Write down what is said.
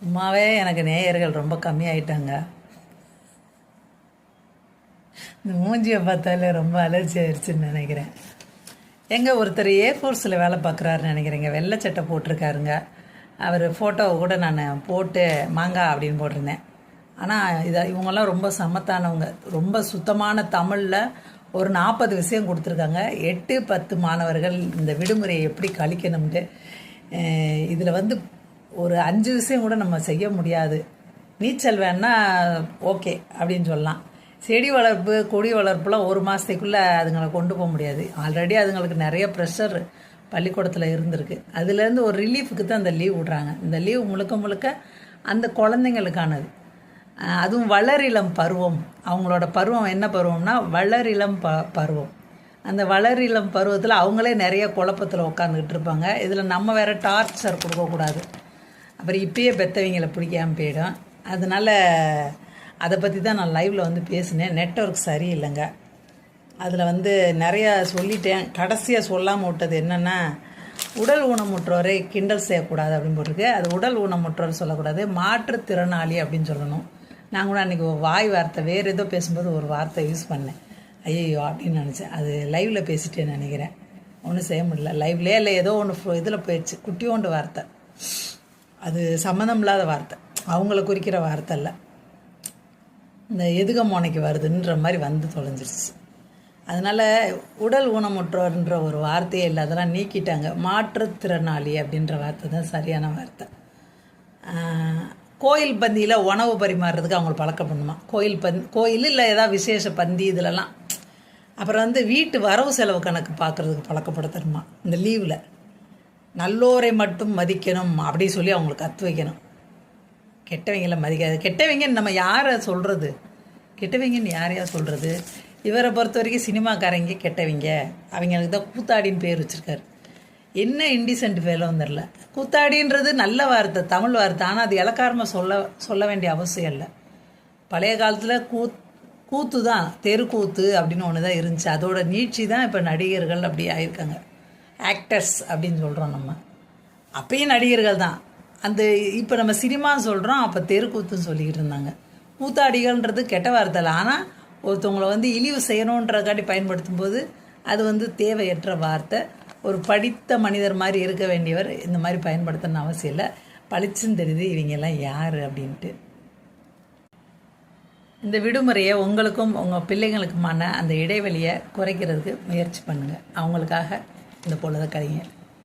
சும்மாவே எனக்கு நேயர்கள் ரொம்ப கம்மியாயிட்டாங்க. இந்த மூஞ்சியை பார்த்தாலே ரொம்ப அலர்ஜி ஆயிடுச்சுன்னு நினைக்கிறேன். எங்கே ஒருத்தர் ஏர்ஃபோர்ஸில் வேலை பார்க்குறாருன்னு நினைக்கிறேங்க. வெள்ளை சட்டை போட்டிருக்காருங்க. அவர் ஃபோட்டோவை கூட நான் போட்டு மாங்காய் அப்படின்னு போட்டிருந்தேன். ஆனால் இவங்கெல்லாம் ரொம்ப சமத்தானவங்க. ரொம்ப சுத்தமான தமிழில் ஒரு 40 விஷயம் கொடுத்துருக்காங்க. 8-10 மாணவர்கள் இந்த விடுமுறையை எப்படி கழிக்கணும்ட்டு. இதில் வந்து ஒரு 5 விஷயம் கூட நம்ம செய்ய முடியாது. நீச்சல் வேணா ஓகே அப்படின்னு சொல்லலாம். செடி வளர்ப்பு கொடி வளர்ப்புலாம் ஒரு மாதத்துக்குள்ளே அதுங்களை கொண்டு போக முடியாது. ஆல்ரெடி அதுங்களுக்கு நிறைய ப்ரெஷர் பள்ளிக்கூடத்தில் இருந்திருக்கு. அதுலேருந்து ஒரு ரிலீஃபுக்கு தான் அந்த லீவ் விட்றாங்க. இந்த லீவ் முழுக்க முழுக்க அந்த குழந்தைங்களுக்கானது. அதுவும் வளரிளம் பருவம். அவங்களோட பருவம் என்ன பருவம்னா வளரிளம் பருவம். அந்த வளரிளம் பருவத்தில் அவங்களே நிறைய குழப்பத்தில் உட்காந்துக்கிட்டு இருப்பாங்க. இதில் நம்ம வேறு டார்ச்சர் கொடுக்கக்கூடாது. அப்புறம் இப்பயே பெற்றவங்களை பிடிக்காமல் போயிடும். அதனால் அதை பற்றி தான் நான் லைவில் வந்து பேசினேன். நெட்வொர்க் சரியில்லைங்க. அதில் வந்து நிறையா சொல்லிட்டேன். கடைசியாக சொல்லாமல் விட்டது என்னென்னா, உடல் ஊனமுற்றோரை கிண்டல் செய்யக்கூடாது அப்படின்னு போட்டிருக்கு. அது உடல் ஊனமுற்றோர் சொல்லக்கூடாது, மாற்றுத்திறனாளி அப்படின்னு சொல்லணும். நான் கூட அன்றைக்கி வாய் வார்த்தை வேறு ஏதோ பேசும்போது ஒரு வார்த்தை யூஸ் பண்ணேன். ஐயோ அப்படின்னு நினச்சேன். அது லைவில் பேசிட்டேன்னு நினைக்கிறேன். ஒன்றும் செய்ய முடியல. லைவ்லேயே இல்லை, ஏதோ ஒன்று இதில் போயிடுச்சு. குட்டியோண்டு வார்த்தை. அது சம்மந்தம் இல்லாத வார்த்தை, அவங்கள குறிக்கிற வார்த்தை இல்லை. இந்த எதுக மோனைக்கு வருதுன்ற மாதிரி வந்து தொலைஞ்சிருச்சு. அதனால் உடல் ஊனமுற்றோர்ன்ற ஒரு வார்த்தையே இல்லை, அதெல்லாம் நீக்கிட்டாங்க. மாற்றுத்திறனாளி அப்படின்ற வார்த்தை தான் சரியான வார்த்தை. கோயில் பந்தியில் உணவு பரிமாறுறதுக்கு அவங்கள பழக்கம் பண்ணுமா. கோயில் இல்லை ஏதாவது விசேஷ பந்தி இதிலலாம். அப்புறம் வந்து வீட்டு வரவு செலவு கணக்கு பார்க்குறதுக்கு பழக்கப்படுத்தணுமா. இந்த லீவில் நல்லோரை மட்டும் மதிக்கணும் அப்படி சொல்லி அவங்களுக்கு கற்று வைக்கணும். கெட்டவங்கள மதிக்காது. கெட்டவங்கன்னு நம்ம யாரை சொல்கிறது? கெட்டவங்கன்னு யாரையா சொல்கிறது? இவரை பொறுத்த வரைக்கும் சினிமாக்காரங்க கெட்டவங்க. அவங்களுக்கு தான் கூத்தாடின்னு பேர் வச்சுருக்காரு. என்ன இன்டிசென்ட் வேலைன்னு தெரில. கூத்தாடின்றது நல்ல வார்த்தை, தமிழ் வார்த்தை. ஆனால் அது இலக்காரமாக சொல்ல வேண்டிய அவசியம் இல்லை. பழைய காலத்தில் கூத்து தான், தெருக்கூத்து அப்படின்னு ஒன்று தான் இருந்துச்சு. அதோட நீட்சி தான் இப்போ நடிகர்கள் அப்படி ஆயிருக்காங்க. ஆக்டர்ஸ் அப்படின்னு சொல்கிறோம் நம்ம. அப்பயும் நடிகர்கள் தான். அந்த இப்போ நம்ம சினிமா சொல்கிறோம், அப்போ தெருக்கூத்துன்னு சொல்லிக்கிட்டு இருந்தாங்க. கூத்தாடிகள்ன்றது கெட்ட வார்த்தை இல்லை. ஆனால் ஒருத்தவங்களை வந்து இழிவு செய்யணுன்றக்காட்டி பயன்படுத்தும் போது அது வந்து தேவையற்ற வார்த்தை. ஒரு படித்த மனிதர் மாதிரி இருக்க வேண்டியவர் இந்த மாதிரி பயன்படுத்தணும்னு அவசியம் இல்லை. பளிச்சுன்னு தெரியுது இவங்கெல்லாம் யார் அப்படின்ட்டு. இந்த விடுமுறையை உங்களுக்கும் உங்கள் பிள்ளைங்களுக்குமான அந்த இடைவெளியை குறைக்கிறதுக்கு முயற்சி பண்ணுங்கள். அவங்களுக்காக இந்த பொழுதை கழிங்க.